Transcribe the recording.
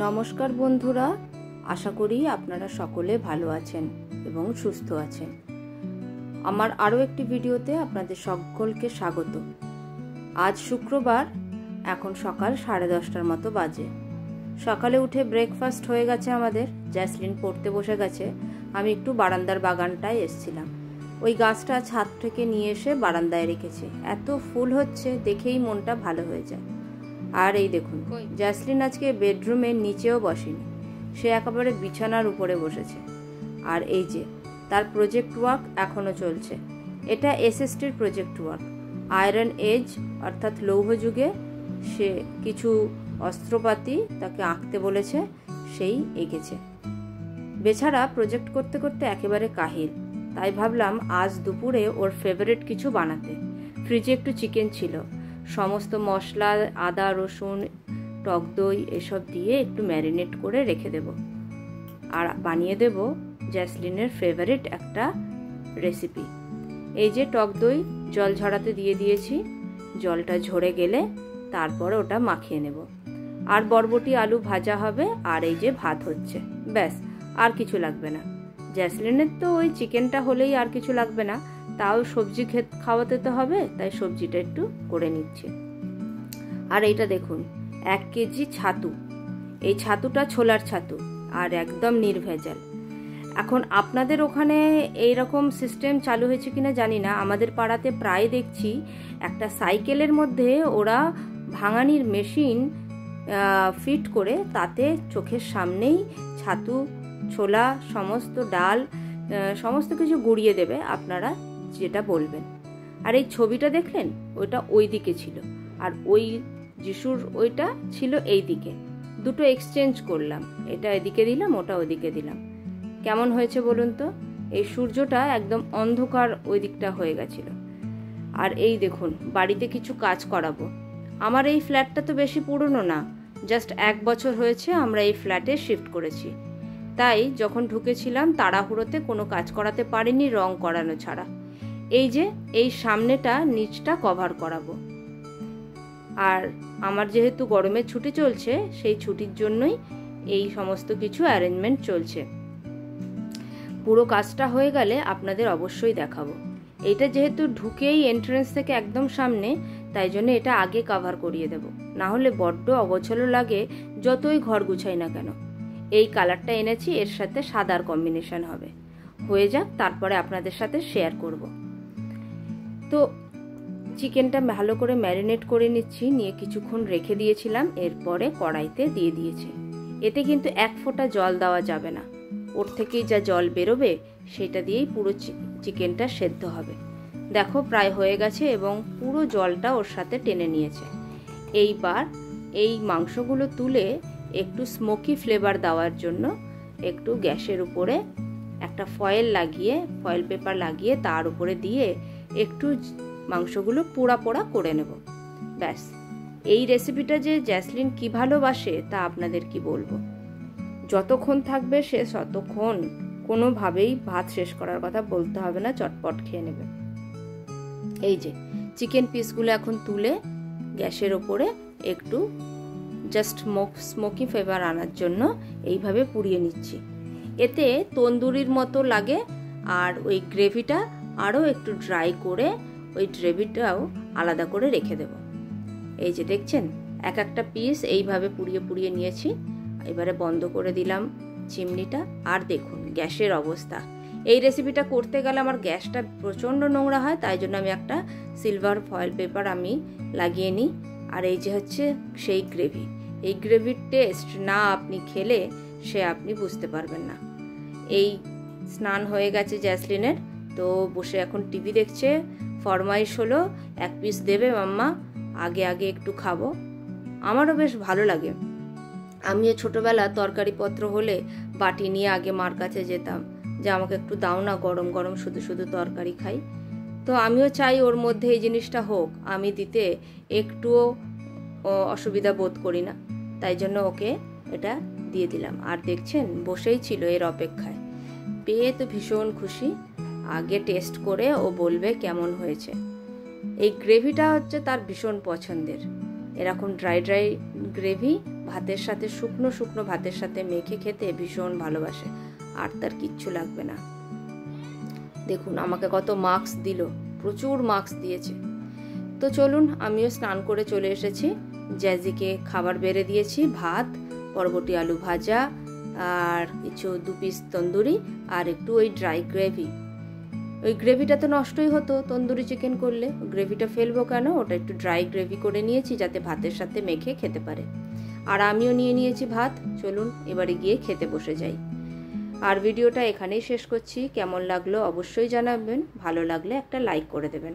নমস্কার বন্ধুরা, আশা করি আপনারা সকলে ভালো আছেন এবং সুস্থ আছেন। আমার আরও একটি ভিডিওতে আপনাদের সকলকে স্বাগত। আজ শুক্রবার, এখন সকাল 10:30টার মতো বাজে। সকালে উঠে ব্রেকফাস্ট হয়ে গেছে আমাদের, জ্যাসলিন পড়তে বসে গেছে। আমি একটু বারান্দার বাগানটায় এসেছিলাম। ওই গাছটা ছাদ থেকে নিয়ে এসে বারান্দায় রেখেছে। এত ফুল হচ্ছে, দেখেই মনটা ভালো হয়ে যায়। আর এই দেখুন, জ্যাসলিন আজকে বেডরুমের নিচেও বসেনি, সে একেবারে বিছানার উপরে বসেছে। আর এই যে তার প্রজেক্ট ওয়ার্ক এখনও চলছে। এটা এসএসটির প্রজেক্ট ওয়ার্ক। আয়রন এজ অর্থাৎ লৌহ যুগে সে কিছু অস্ত্রপাতি তাকে আঁকতে বলেছে, সেই এঁকেছে। বেচারা প্রজেক্ট করতে করতে একেবারে কাহিল। তাই ভাবলাম আজ দুপুরে ওর ফেভারিট কিছু বানাতে। ফ্রিজে একটু চিকেন ছিল, সমস্ত মশলা, আদা, রসুন, টক দই এসব দিয়ে একটু ম্যারিনেট করে রেখে দেব। আর বানিয়ে দেব জ্যাসলিনের ফেভারিট একটা রেসিপি। এই যে টক দই জল ঝরাতে দিয়ে দিয়েছি, জলটা ঝরে গেলে তারপরে ওটা মাখিয়ে নেব। আর বরবটি আলু ভাজা হবে, আর এই যে ভাত হচ্ছে, ব্যাস, আর কিছু লাগবে না। জ্যাসলিনের তো ওই চিকেনটা হলেই আর কিছু লাগবে না, তাও সবজি খাওয়াতে তো হবে, তাই সবজিটা একটু করে নিচ্ছি। আর এইটা দেখুন, 1 কেজি ছাতু। এই ছাতুটা ছোলার ছাতু আর একদম নির্ভেজাল। এখন আপনাদের ওখানে এইরকম সিস্টেম চালু হয়েছে কিনা জানি না, আমাদের পাড়াতে প্রায় দেখছি একটা সাইকেলের মধ্যে ওরা ভাঙানির মেশিন ফিট করে তাতে চোখের সামনেই ছাতু, ছোলা, সমস্ত ডাল, সমস্ত কিছু গুঁড়িয়ে দেবে আপনারা যেটা বলবেন। আর এই ছবিটা দেখলেন, ওইটা ওই দিকে ছিল, আর ওই যিশুর ওইটা ছিল এই দিকে। দুটো এক্সচেঞ্জ করলাম, এটা এদিকে দিলাম, ওটা ওদিকে দিলাম। কেমন হয়েছে বলুন তো? এই সূর্যটা একদম অন্ধকার ওই দিকটা হয়ে গেছিল। আর এই দেখুন, বাড়িতে কিছু কাজ করাবো। আমার এই ফ্ল্যাটটা তো বেশি পুরনো না, জাস্ট 1 বছর হয়েছে আমরা এই ফ্ল্যাটে শিফট করেছি। তাই যখন ঢুকেছিলাম তাড়াহুড়োতে কোনো কাজ করাতে পারিনি, রং করানো ছাড়া। এই যে এই সামনেটা, নিচটা কভার করাবো। আর আমার যেহেতু গরমের ছুটি চলছে, সেই ছুটির জন্যই এই সমস্ত কিছু অ্যারেঞ্জমেন্ট চলছে। পুরো কাজটা হয়ে গেলে আপনাদের অবশ্যই দেখাবো। এইটা যেহেতু ঢুকেই এন্ট্রান্স থেকে একদম সামনে, তাই জন্য এটা আগে কভার করিয়ে দেব, না হলে বড্ড অগোছালো লাগে যতই ঘর গুছাই না কেন। এই কালারটা এনেছি, এর সাথে সাদার কম্বিনেশন হবে। হয়ে যাক, তারপরে আপনাদের সাথে শেয়ার করব। তো চিকেনটা ভালো করে ম্যারিনেট করে নিচ্ছি, নিয়ে কিছুক্ষণ রেখে দিয়েছিলাম, এরপরে কড়াইতে দিয়ে দিয়েছি। এতে কিন্তু 1 ফোঁটা জল দেওয়া যাবে না, ওর থেকেই যা জল বেরোবে সেটা দিয়েই পুরো চিকেনটা সেদ্ধ হবে। দেখো প্রায় হয়ে গেছে এবং পুরো জলটা ওর সাথে টেনে নিয়েছে। এইবার এই মাংসগুলো তুলে একটু স্মোকি ফ্লেভার দেওয়ার জন্য একটু গ্যাসের উপরে একটা ফয়েল পেপার লাগিয়ে তার উপরে দিয়ে একটু মাংসগুলো পোড়া পোড়া করে নেব। ব্যাস, এই রেসিপিটা যে জ্যাসলিন কি ভালোবাসে তা আপনাদের কি বলবো। যতক্ষণ থাকবে সে ততক্ষণ কোনোভাবেই ভাত শেষ করার কথা বলতে হবে না, চটপট খেয়ে নেবে। এই যে চিকেন পিসগুলো এখন তুলে গ্যাসের ওপরে একটু জাস্ট স্মোকি ফ্লেভার আনার জন্য এইভাবে পুড়িয়ে নিচ্ছি। এতে তন্দুরির মতো লাগে। আর ওই গ্রেভিটা আরও একটু ড্রাই করে ওই গ্রেভিটাও আলাদা করে রেখে দেব। এই যে দেখছেন, এক একটা পিস এইভাবে পুড়িয়ে পুড়িয়ে নিয়েছি। এবারে বন্ধ করে দিলাম চিমনিটা। আর দেখুন গ্যাসের অবস্থা। এই রেসিপিটা করতে গেলে আমার গ্যাসটা প্রচণ্ড নোংরা হয়, তাই জন্য আমি একটা সিলভার ফয়েল পেপার লাগিয়ে নিই। আর এই যে হচ্ছে সেই গ্রেভি। এই গ্রেভির টেস্ট না আপনি খেলে সে আপনি বুঝতে পারবেন না। এই স্নান হয়ে গেছে জ্যাসলিনের, তো বসে এখন টিভি দেখছে। ফরমাইশ হলো 1 পিস দেবে মাম্মা, আগে আগে একটু খাবো। আমারও বেশ ভালো লাগে। আমিও ছোটবেলা তরকারিপত্র হলে বাটি নিয়ে আগে মার কাছে যেতাম, যে আমাকে একটু দাও না, গরম গরম শুধু শুধু তরকারি খাই। তো আমিও চাই ওর মধ্যে এই জিনিসটা হোক, আমি দিতে একটুও অসুবিধা বোধ করি না, তাই জন্য ওকে এটা দিয়ে দিলাম। আর দেখছেন বসেই ছিল এর অপেক্ষায়। পেয়ে তো ভীষণ খুশি। আগে টেস্ট করে ও বলবে কেমন হয়েছে। এই গ্রেভিটা হচ্ছে তার ভীষণ পছন্দের। এরকম ড্রাই গ্রেভি ভাতের সাথে শুকনো শুকনো ভাতের সাথে মেখে খেতে ভীষণ ভালোবাসে, আর তার কিচ্ছু লাগবে না। দেখুন আমাকে কত মার্কস দিল, প্রচুর মার্কস দিয়েছে। তো চলুন, আমিও স্নান করে চলে এসেছি। জ্যাজিকে খাবার বেড়ে দিয়েছি, ভাত, বরবটি আলু ভাজা, আর কিছু 2 পিস তন্দুরি, আর একটু ওই ড্রাই গ্রেভি। ওই গ্রেভিটা তো নষ্টই হতো তন্দুরি চিকেন করলে, গ্রেভিটা ফেলবো কেন, ওটা একটু ড্রাই গ্রেভি করে নিয়েছি যাতে ভাতের সাথে মেখে খেতে পারে। আর আমিও নিয়ে নিয়েছি ভাত। চলুন এবারে গিয়ে খেতে বসে যাই। আর ভিডিওটা এখানেই শেষ করছি। কেমন লাগলো অবশ্যই জানাবেন, ভালো লাগলে একটা লাইক করে দেবেন।